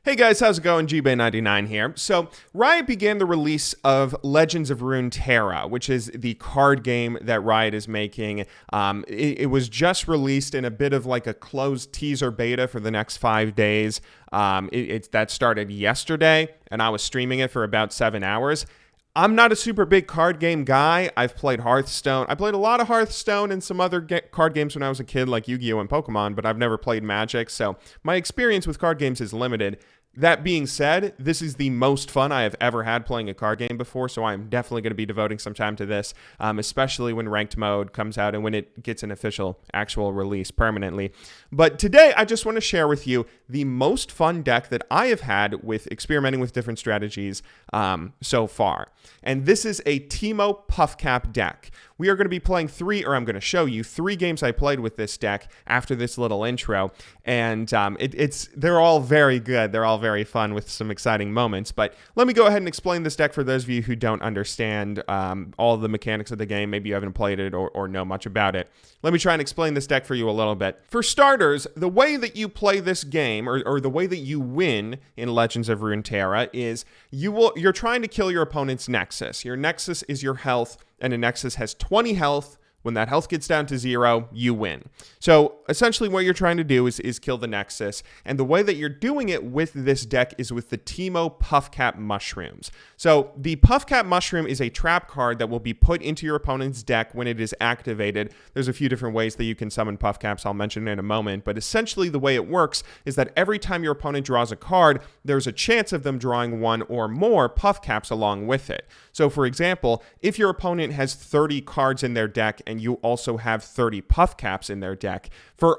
Hey guys, how's it going? GBay99 here. So, Riot began the release of Legends of Runeterra, which is the card game that Riot is making. It was just released in a bit of like a closed teaser beta for the next 5 days. That started yesterday, and I was streaming it for about 7 hours. I'm not a super big card game guy. I've played Hearthstone. I played a lot of Hearthstone and some other card games when I was a kid, like Yu-Gi-Oh! And Pokemon, but I've never played Magic, so my experience with card games is limited. That being said, this is the most fun I have ever had playing a card game before, so I'm definitely going to be devoting some time to this, especially when ranked mode comes out and when it gets an official, actual release permanently. But today, I just want to share with you the most fun deck that I have had with experimenting with different strategies so far. And this is a Teemo Puffcap deck. We are going to be playing I'm going to show you 3 games I played with this deck after this little intro, and they're all very good. They're all very fun with some exciting moments, but let me go ahead and explain this deck for those of you who don't understand all the mechanics of the game. Maybe you haven't played it or know much about it. Let me try and explain this deck for you a little bit. For starters, the way that you play this game, or the way that you win in Legends of Runeterra, is you're trying to kill your opponent's Nexus. Your Nexus is your health, and a Nexus has 20 health. When that health gets down to 0, you win. So essentially what you're trying to do is kill the Nexus. And the way that you're doing it with this deck is with the Teemo Puffcap Mushrooms. So the Puffcap Mushroom is a trap card that will be put into your opponent's deck when it is activated. There's a few different ways that you can summon Puffcaps. I'll mention in a moment. But essentially the way it works is that every time your opponent draws a card, there's a chance of them drawing one or more Puffcaps along with it. So for example, if your opponent has 30 cards in their deck and you also have 30 Puffcaps in their deck,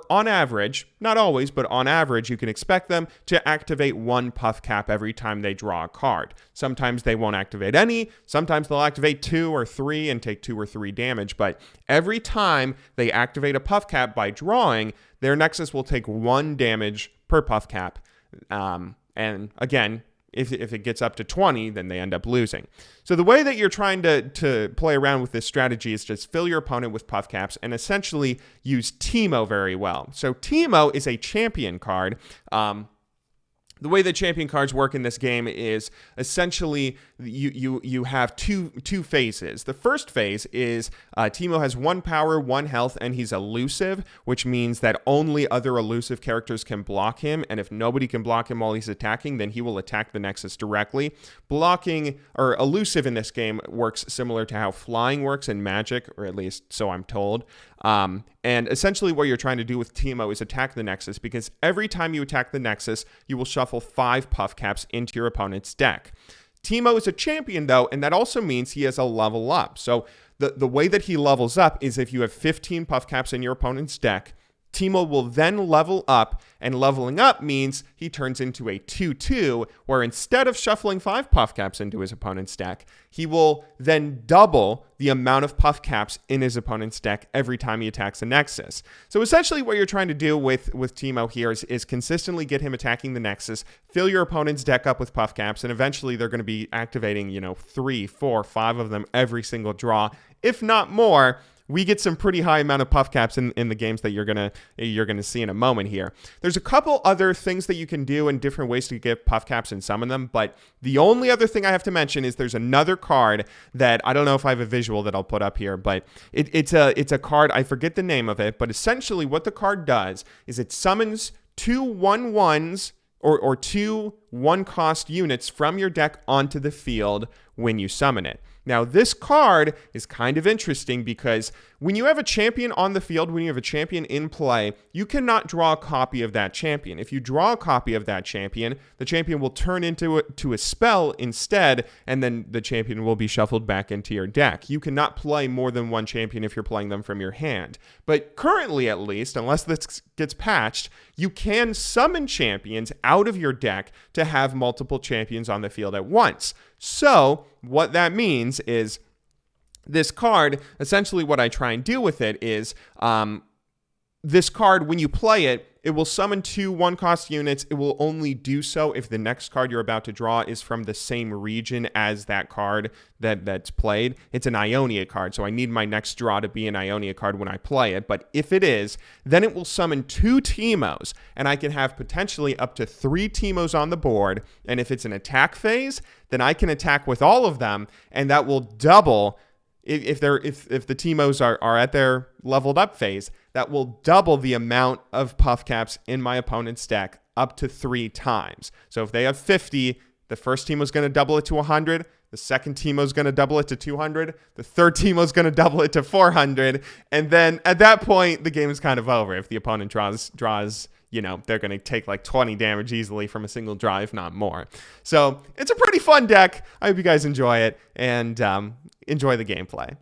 on average, not always, but on average, you can expect them to activate 1 Puffcap every time they draw a card. Sometimes they won't activate any, sometimes they'll activate 2 or 3 and take 2 or 3 damage, but every time they activate a Puffcap by drawing, their Nexus will take 1 damage per Puffcap. And again, if it gets up to 20, then they end up losing. So the way that you're trying to play around with this strategy is just fill your opponent with Puffcaps and essentially use Teemo very well. So Teemo is a champion card. The way that champion cards work in this game is essentially you have two phases. The first phase is Teemo has 1 power, 1 health, and he's elusive, which means that only other elusive characters can block him, and if nobody can block him while he's attacking, then he will attack the Nexus directly. Blocking, or elusive in this game, works similar to how flying works in Magic, or at least so I'm told. And essentially what you're trying to do with Teemo is attack the Nexus, because every time you attack the Nexus, you will shuffle 5 Puffcaps into your opponent's deck. Teemo is a champion, though, and that also means he has a level up. So the way that he levels up is if you have 15 Puffcaps in your opponent's deck, Teemo will then level up, and leveling up means he turns into a 2/2, where instead of shuffling 5 Puffcaps into his opponent's deck, he will then double the amount of Puffcaps in his opponent's deck every time he attacks a Nexus. So essentially what you're trying to do with Teemo here is consistently get him attacking the Nexus, fill your opponent's deck up with Puffcaps, and eventually they're going to be activating, 3, 4, 5 of them every single draw, if not more. We get some pretty high amount of Puffcaps in the games that you're gonna see in a moment here. There's a couple other things that you can do and different ways to get Puffcaps and summon them, but the only other thing I have to mention is there's another card that I don't know if I have a visual that I'll put up here, but it's a card, I forget the name of it, but essentially what the card does is it summons 2 1/1s or 2 1-cost units from your deck onto the field when you summon it. Now, this card is kind of interesting because when you have a champion on the field, when you have a champion in play, you cannot draw a copy of that champion. If you draw a copy of that champion, the champion will turn into a spell instead, and then the champion will be shuffled back into your deck. You cannot play more than 1 champion if you're playing them from your hand. But currently, at least, unless this gets patched, you can summon champions out of your deck to have multiple champions on the field at once. So what that means is this card, essentially what I try and do with it is this card, when you play it, It will summon 2 1-cost units. It will only do so if the next card you're about to draw is from the same region as that card that's played. It's an Ionia card, so I need my next draw to be an Ionia card when I play it. But if it is, then it will summon 2 Teemos, and I can have potentially up to 3 Teemos on the board. And if it's an attack phase, then I can attack with all of them, and that will double. If the Teemos are at their leveled up phase, that will double the amount of puff caps in my opponent's deck up to 3 times. So if they have 50, the first Teemo is going to double it to 100. The second Teemo is going to double it to 200. The third Teemo is going to double it to 400. And then at that point, the game is kind of over. If the opponent draws, you know, they're going to take like 20 damage easily from a single draw, if not more. So it's a pretty fun deck. I hope you guys enjoy it and enjoy the gameplay.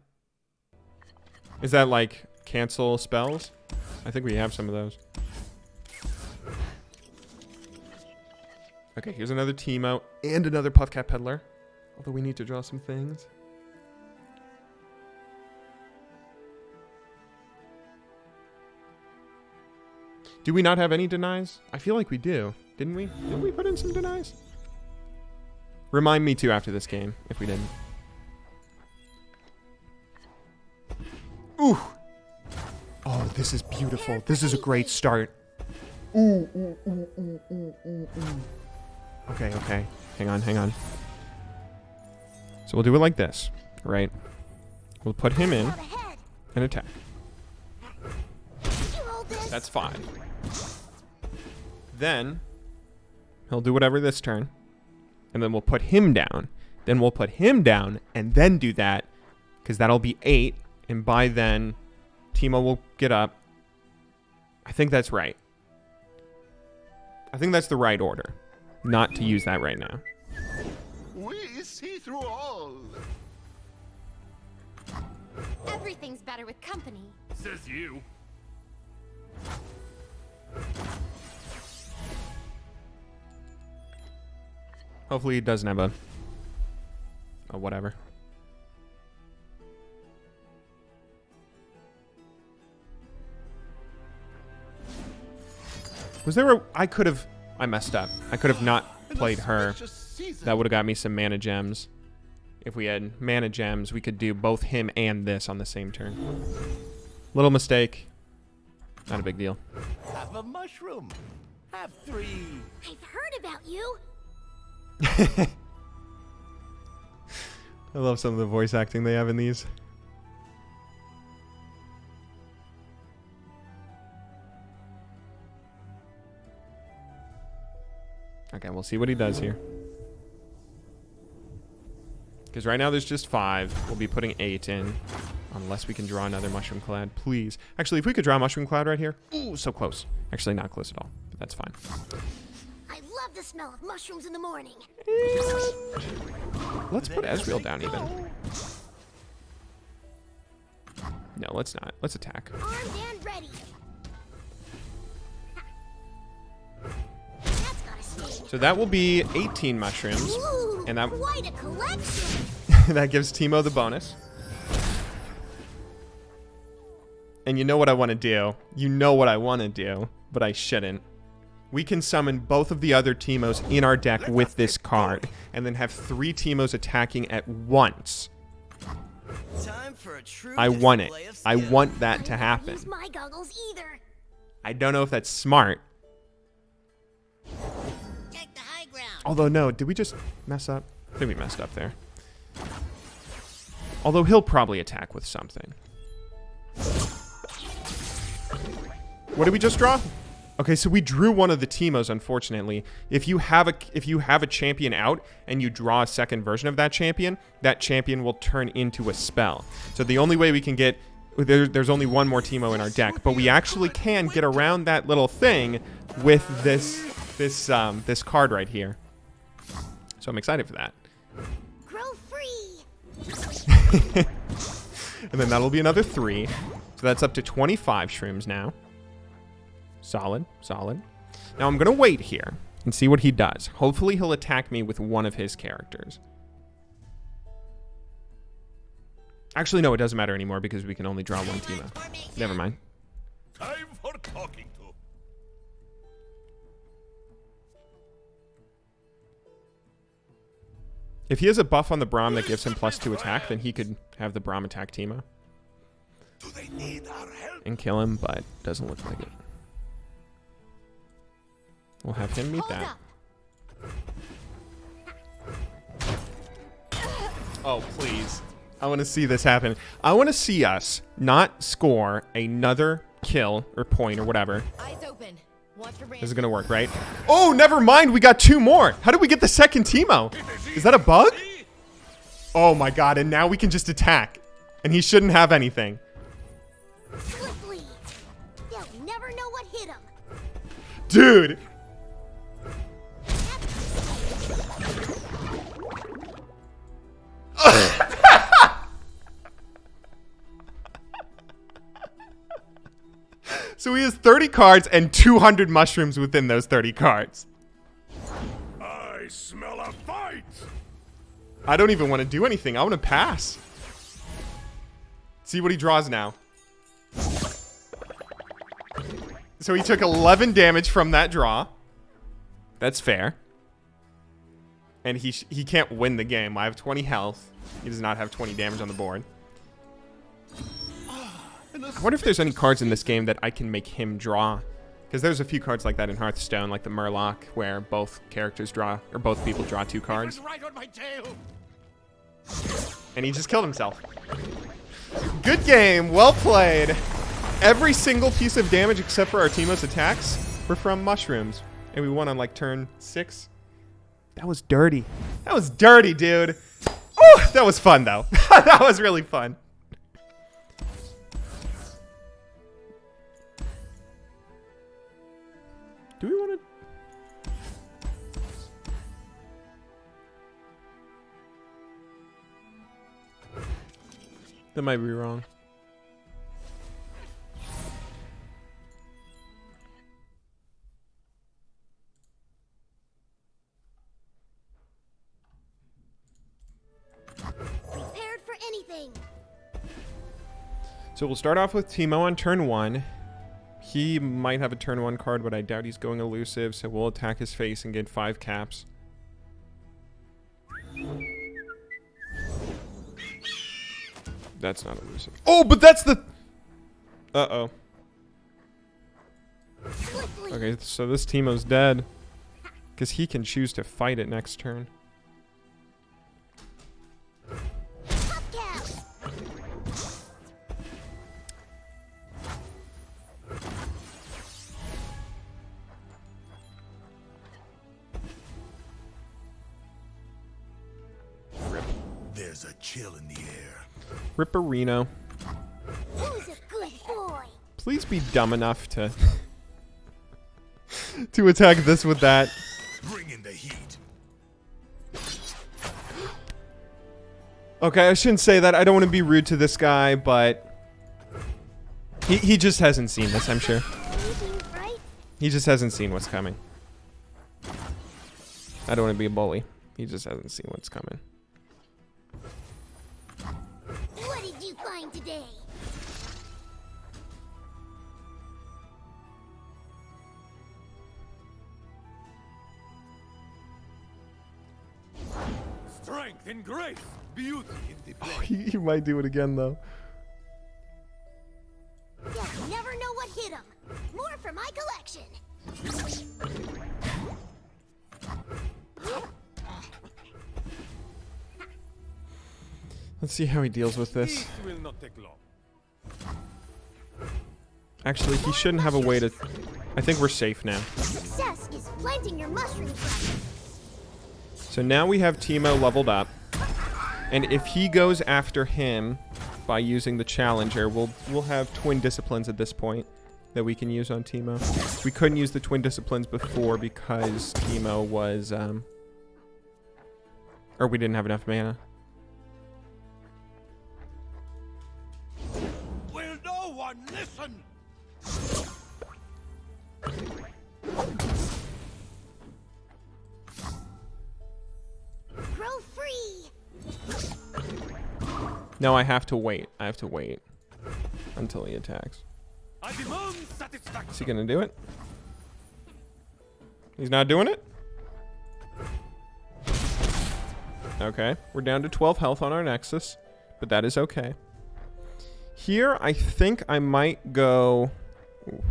Is that like cancel spells? I think we have some of those. Okay, here's another Teemo and another Puffcat Peddler. Although we need to draw some things. Do we not have any denies? I feel like we do. Didn't we? Didn't we put in some denies? Remind me to after this game, if we didn't. Ooh. Oh, this is beautiful. This is a great start. Ooh, ooh, ooh, ooh, ooh, ooh, ooh. Okay, okay. Hang on. So we'll do it like this, right? We'll put him in and attack. That's fine. Then he'll do whatever this turn, and then we'll put him down. Then we'll put him down and then do that, because that'll be 8, and by then Teemo will get up. I think that's right. I think that's the right order. Not to use that right now. We see through all. Everything's better with company. Says you. Hopefully he doesn't have a whatever. Was there a... I messed up. I could have not played her. That would have got me some mana gems. If we had mana gems, we could do both him and this on the same turn. Little mistake. Not a big deal. Have a mushroom. Have 3. I've heard about you. I love some of the voice acting they have in these. Okay, we'll see what he does here. Because right now there's just 5. We'll be putting 8 in. Unless we can draw another Mushroom Cloud, please. Actually, if we could draw a Mushroom Cloud right here. Ooh, so close. Actually, not close at all. But that's fine. I love the smell of mushrooms in the morning. Let's put Ezreal down even. No, let's not. Let's attack. Armed and ready. That's gotta stay. So that will be 18 mushrooms. Ooh, And that... quite a collection. that gives Teemo the bonus. And you know what I want to do. You know what I want to do, but I shouldn't. We can summon both of the other Teemos in our deck with this card, and then have 3 Teemos attacking at once. Time for a true I want it. display of I skill. want that to I don't happen. use my goggles either. I don't know if that's smart. Take the high ground. Although, no, did we just mess up? I think we messed up there. Although he'll probably attack with something. What did we just draw? Okay, so we drew one of the Teemos, unfortunately. If you have a champion out and you draw a second version of that champion will turn into a spell. So the only way we can get... There's only one more Teemo in our deck, but we actually can get around that little thing with this card right here. So I'm excited for that. Grow free. And then that'll be another 3. So that's up to 25 shrooms now. Solid, solid. Now I'm going to wait here and see what he does. Hopefully he'll attack me with one of his characters. Actually, no, it doesn't matter anymore because we can only draw one Teemo. Never mind. Time for talking to. If he has a buff on the Braum that gives him +2 attack, then he could have the Braum attack Teemo Do they need our help? and kill him, but doesn't look like it. We'll have him meet Hold that. up. Oh, please. I want to see this happen. I want to see us not score another kill or point or whatever. Eyes open. Watch your This is going to work, right? Oh, never mind. We got 2 more. How did we get the second Teemo? Is that a bug? Oh, my God. And now we can just attack. And he shouldn't have anything. Swiftly. They'll never know what hit him. Dude. So he has 30 cards and 200 mushrooms within those 30 cards. I smell a fight. I don't even want to do anything. I want to pass. See what he draws now. So he took 11 damage from that draw. That's fair. And he can't win the game. I have 20 health. He does not have 20 damage on the board. I wonder if there's any cards in this game that I can make him draw. Because there's a few cards like that in Hearthstone, like the Murloc, where both characters draw, or both people draw 2 cards. Right on my tail. And he just killed himself. Good game. Well played. Every single piece of damage except for our Teemo's attacks were from mushrooms. And we won on like turn 6. That was dirty. That was dirty, dude. Oh, that was fun, though. That was really fun. Do we want to... That might be wrong. Prepared for anything. So we'll start off with Teemo on turn 1. He might have a turn 1 card, but I doubt he's going elusive, so we'll attack his face and get 5 caps. That's not elusive. Oh, but that's the... Uh-oh. Swiftly. Okay, so this Teemo's dead. Because he can choose to fight it next turn. Hubcaps. There's a chill in the air. Ripperino. Who's a good boy? Please be dumb enough to... to attack this with that. Bring in the heat. Okay, I shouldn't say that. I don't want to be rude to this guy, but... He just hasn't seen this, I'm sure. Anything right? He just hasn't seen what's coming. I don't want to be a bully. He just hasn't seen what's coming. What did you find today? Strength and grace. Beauty in the Oh, he might do it again, though. They'll never know what hit him. More for my collection. Let's see how he deals with this. This will not take long. Actually, he shouldn't have a way to... I think we're safe now. Success is planting your mushrooms right. So now we have Teemo leveled up. And if he goes after him by using the Challenger, we'll have Twin Disciplines at this point that we can use on Teemo. We couldn't use the Twin Disciplines before because Teemo was... or we didn't have enough mana. Will no one listen? Grow free. No, I have to wait. I have to wait until he attacks. I demand satisfaction. Is he gonna do it? He's not doing it? Okay, we're down to 12 health on our Nexus, but that is okay. Here, I think I might go... Ooh.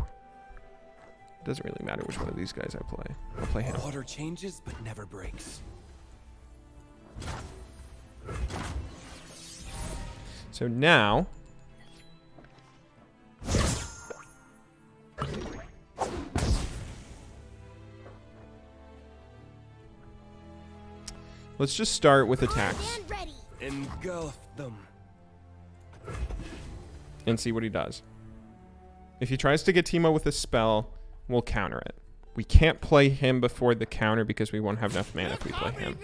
Doesn't really matter which one of these guys I play. I'll play him. Water changes but never breaks. So now... let's just start with attacks And ready. Engulf them. and see what he does. If he tries to get Teemo with a spell, we'll counter it. We can't play him before the counter because we won't have enough mana if we play him.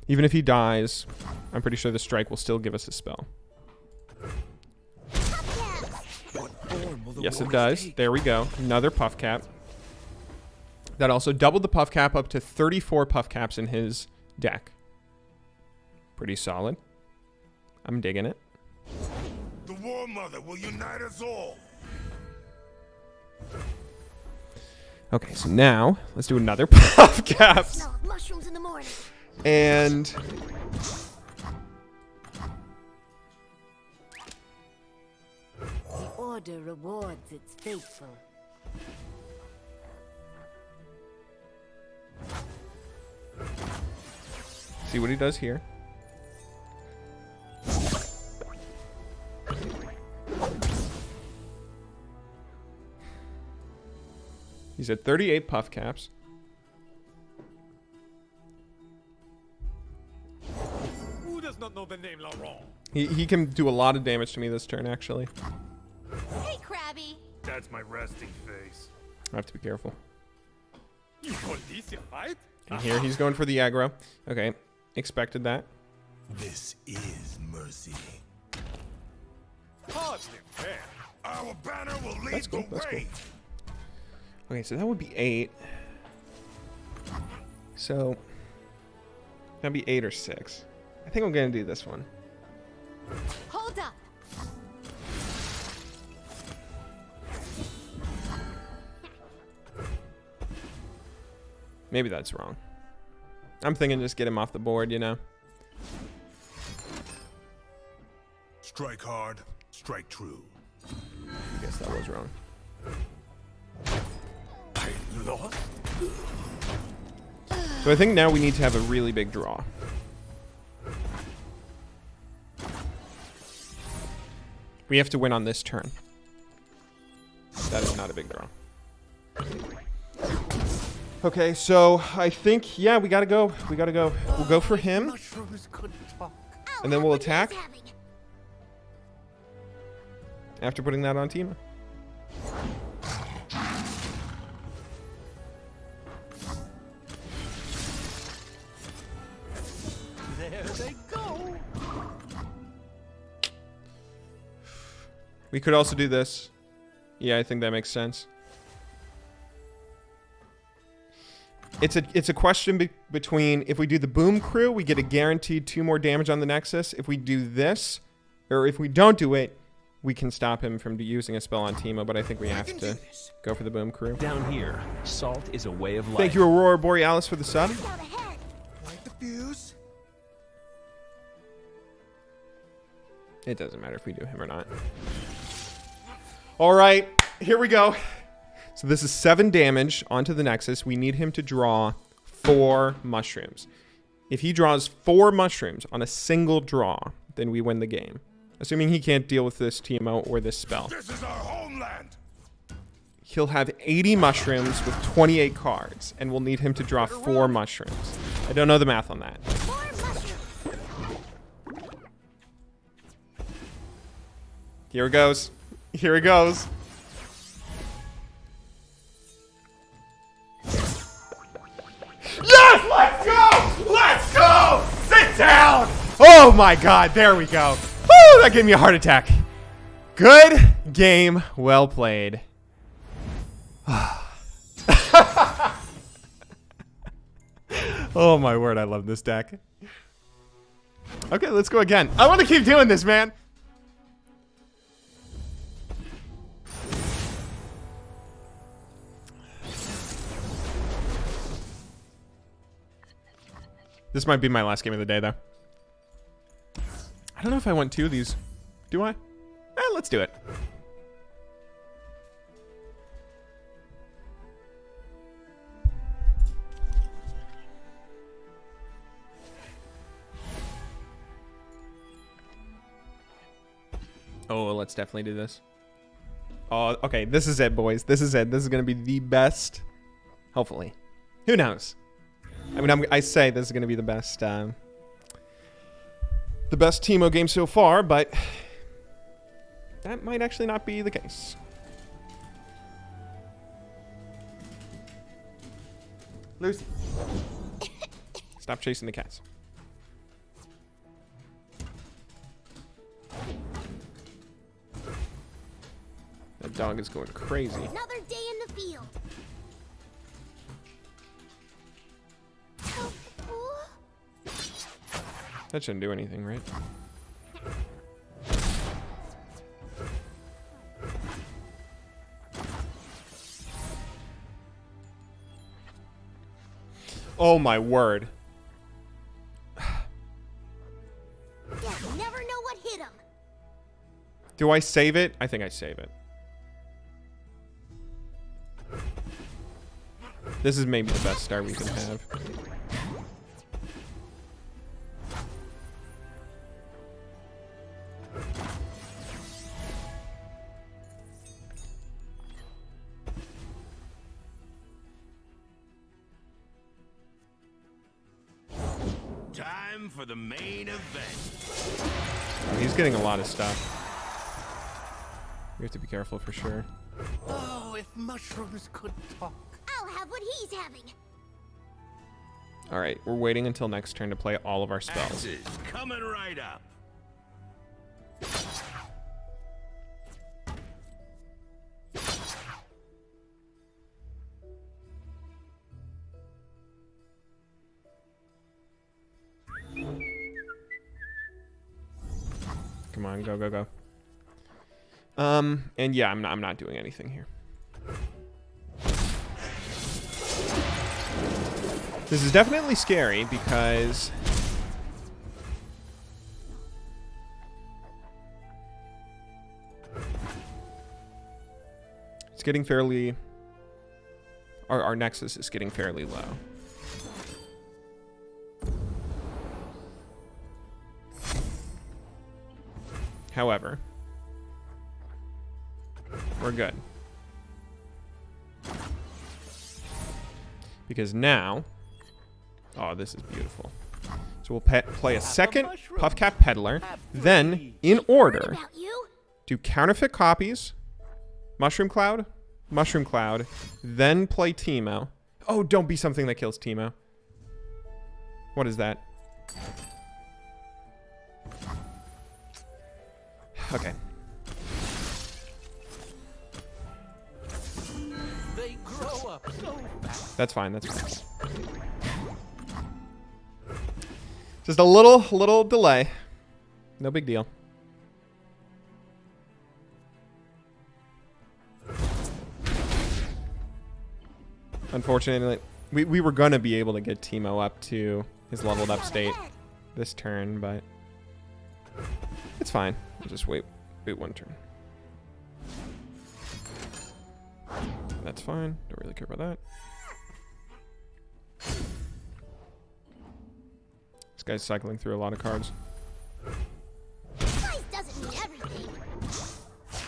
Even if he dies, I'm pretty sure the strike will still give us a spell. What form will the Yes, it warriors does. take? There we go. Another puff cap. That also doubled the puff cap up to 34 puff caps in his deck. Pretty solid. I'm digging it. The War Mother will unite us all. Okay, so now let's do another puff caps. Smell of mushrooms in the morning. And The Order rewards its faithful. see what he does here. He's at 38 puff caps. Who does not know the name Laurent? He can do a lot of damage to me this turn, actually. Hey, Krabby. That's my resting face. I have to be careful. You call this a fight? And here he's going for the aggro. Okay, expected that. This is mercy. Hardly fair. Our banner will lead That's cool, the that's way. Okay, so that would be 8. So that'd be 8 or 6. I think I'm gonna do this one. Hold up. Maybe that's wrong. I'm thinking just get him off the board, you know? Strike hard, strike true. I guess that was wrong. I lost? So I think now we need to have a really big draw. We have to win on this turn. That is not a big draw. Okay, so I think, yeah, we gotta go. We gotta go. We'll go for him, Mushrooms could talk. and then we'll What he is attack having. after putting that on Teemo. There they go. We could also do this. Yeah, I think that makes sense. It's a question between if we do the boom crew, we get a guaranteed 2 more damage on the Nexus. If we do this, or if we don't do it, we can stop him from using a spell on Teemo, but I think we have to go for the boom crew. Down here, salt is a way of life. Thank you, Aurora Borealis, for the sub. Out ahead. Light the fuse. It doesn't matter if we do him or not. All right, here we go. So this is 7 damage onto the Nexus. We need him to draw 4 mushrooms. If he draws 4 mushrooms on a single draw, then we win the game. Assuming he can't deal with this Teemo or this spell. This is our homeland. He'll have 80 mushrooms with 28 cards, and we'll need him to draw 4 mushrooms. I don't know the math on that. More mushrooms. Here it goes. Here it goes. Yes! Let's go! Let's go! Sit down! Oh my god, there we go. Woo! That gave me a heart attack. Good game, well played. Oh my word, I love this deck. Okay, let's go again. I want to keep doing this, man. This might be my last game of the day, though. I don't know if I want 2 of these. Do I? Let's do it. Oh, let's definitely do this. Oh, okay. This is it, boys. This is it. This is going to be the best. Hopefully. Who knows? I mean, I say this is going to be the best Teemo game so far, but that might actually not be the case. Lucy. Stop chasing the cats. That dog is going crazy. Another day in the field. That shouldn't do anything, right? Oh my word. Yeah, you never know what hit him. Do I save it? I think I save it. This is maybe the best start we can have. Time for the main event. Oh, he's getting a lot of stuff. We have to be careful for sure. Oh, if mushrooms could talk. I'll have what he's having. All right, we're waiting until next turn to play all of our spells. Axes coming right up. Come on, go, go, go. And yeah, I'm not doing anything here. This is definitely scary because it's getting fairly, our Nexus is getting fairly low. However, we're good. Because now, oh, this is beautiful. So we'll play a second Puffcap Peddler, then, in order, About you? do counterfeit copies, Mushroom Cloud, then play Teemo. Oh, don't be something that kills Teemo. What is that? Okay. They grow up so fast. That's fine, that's fine. Just a little delay. No big deal. Unfortunately, we were gonna be able to get Teemo up to his leveled up state this turn, but it's fine. We'll just wait one turn. That's fine. Don't really care about that. This guy's cycling through a lot of cards. Size doesn't mean everything.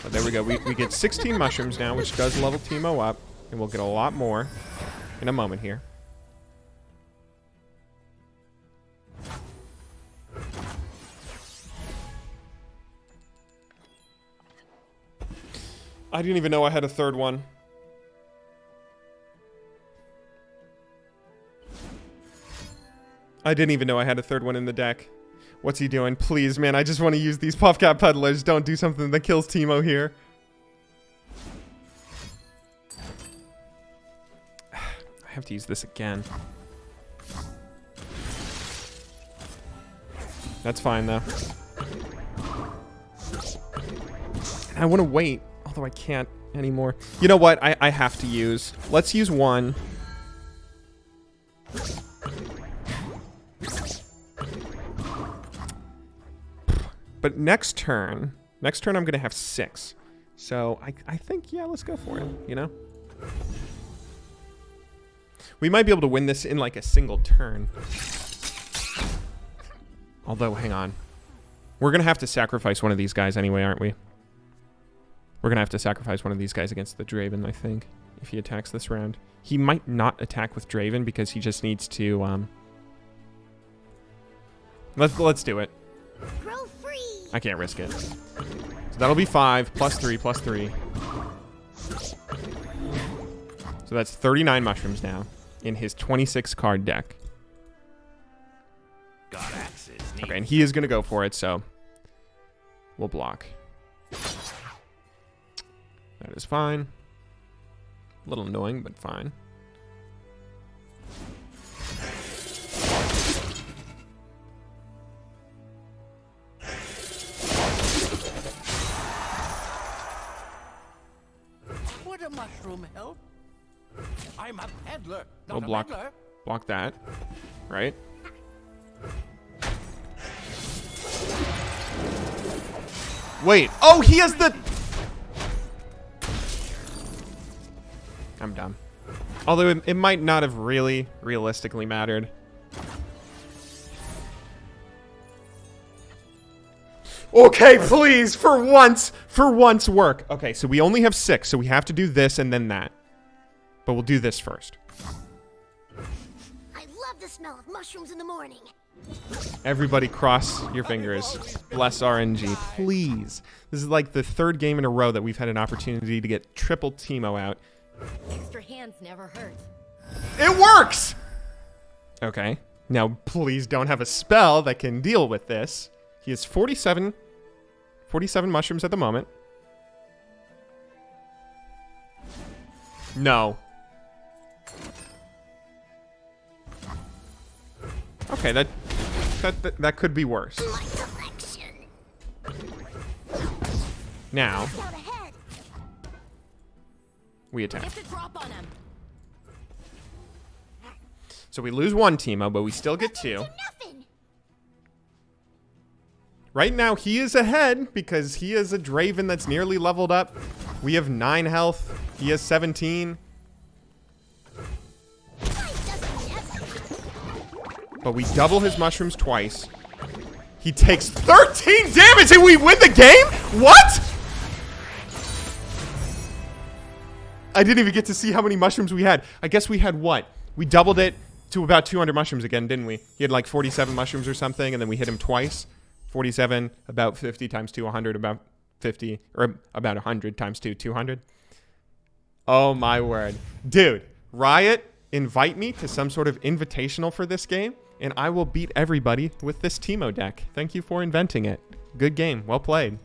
But there we go. We get 16 mushrooms now, which does level Teemo up, and we'll get a lot more in a moment here. I didn't even know I had a third one. I didn't even know I had a third one in the deck. What's he doing? Please, man, I just want to use these Puffcap Peddlers. Don't do something that kills Teemo here. I have to use this again. That's fine, though. And I want to wait. Although I can't anymore. You know what? I have to use. Let's use one. But next turn I'm going to have 6. So I think, yeah, let's go for it, you know? We might be able to win this in like a single turn. Although, hang on. We're going to have to sacrifice one of these guys anyway, aren't we? We're going to have to sacrifice one of these guys against the Draven, I think, if he attacks this round. He might not attack with Draven because he just needs to... Let's do it. Grow free. I can't risk it. So that'll be 5 plus 3 plus 3. So that's 39 mushrooms now in his 26 card deck. Got axes. Okay, and he is going to go for it, so we'll block. That is fine. A little annoying, but fine. Would a mushroom help? I'm a peddler, We'll not a block, meddler. block that, right? Wait. Oh, he has the... I'm dumb. Although it might not have really realistically mattered. Okay, please, for once work. Okay, so we only have 6, so we have to do this and then that. But we'll do this first. I love the smell of mushrooms in the morning. Everybody cross your fingers. Bless RNG, please. This is like the 3rd game in a row that we've had an opportunity to get triple Teemo out. Extra hands never hurt. It works! Okay. Now, please don't have a spell that can deal with this. He has 47 mushrooms at the moment. No. Okay, that could be worse. My collection. Now, Scout ahead. we attack. Get the drop on him. So we lose 1 Teemo, but we still get 2. Nothing. Right now, he is ahead because he is a Draven that's nearly leveled up. We have 9 health. He has 17. But we double his mushrooms twice. He takes 13 damage and we win the game? What? I didn't even get to see how many mushrooms we had. I guess we had what? We doubled it to about 200 mushrooms again, didn't we? He had like 47 mushrooms or something, and then we hit him twice. 47, about 50 times 2, 100, about 50, or about 100 times 2, 200. Oh my word. Dude, Riot, invite me to some sort of invitational for this game, and I will beat everybody with this Teemo deck. Thank you for inventing it. Good game. Well played.